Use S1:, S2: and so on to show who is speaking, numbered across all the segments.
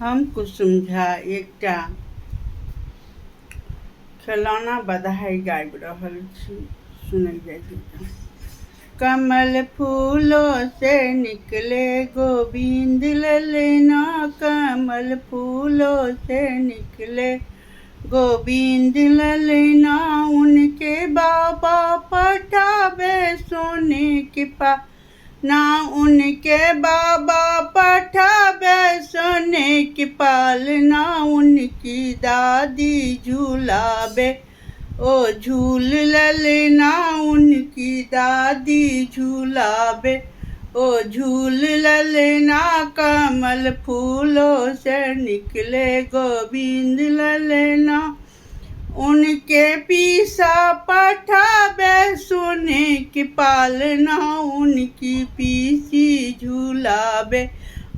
S1: हम कुसुम झा एकटा खिलौना बधाई गाबि रहल छी। सुनल जाइए। कमल फूलों से निकले गोविंद ललना, कमल फूलों से निकले गोविंद ललना। उनके बाबा पठावे सोने के ना उनके बाबा पठावे सोने की पालना। उनकी दादी झूलावे ओ झूल ललना, उनकी दादी झूलावे ओ झूल ललना। कमल फूलों से निकले गोविंद ललना, उनके पीसा पठावे सोने की पालना। उनकी पीसी झूलावे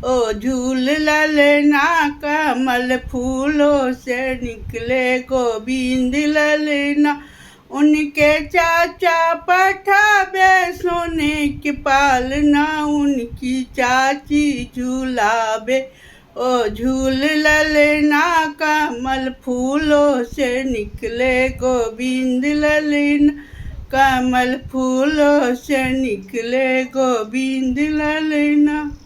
S1: ओ झूल ललना। कमल फूलों से निकले गोविंद ललना, उनके चाचा पठावे सोने की पालना। उनकी चाची झूलावे ओ झूल ललना। कमल फूलों से निकले गोविंद ललना, कमल फूलों से निकले गोविंद ललना।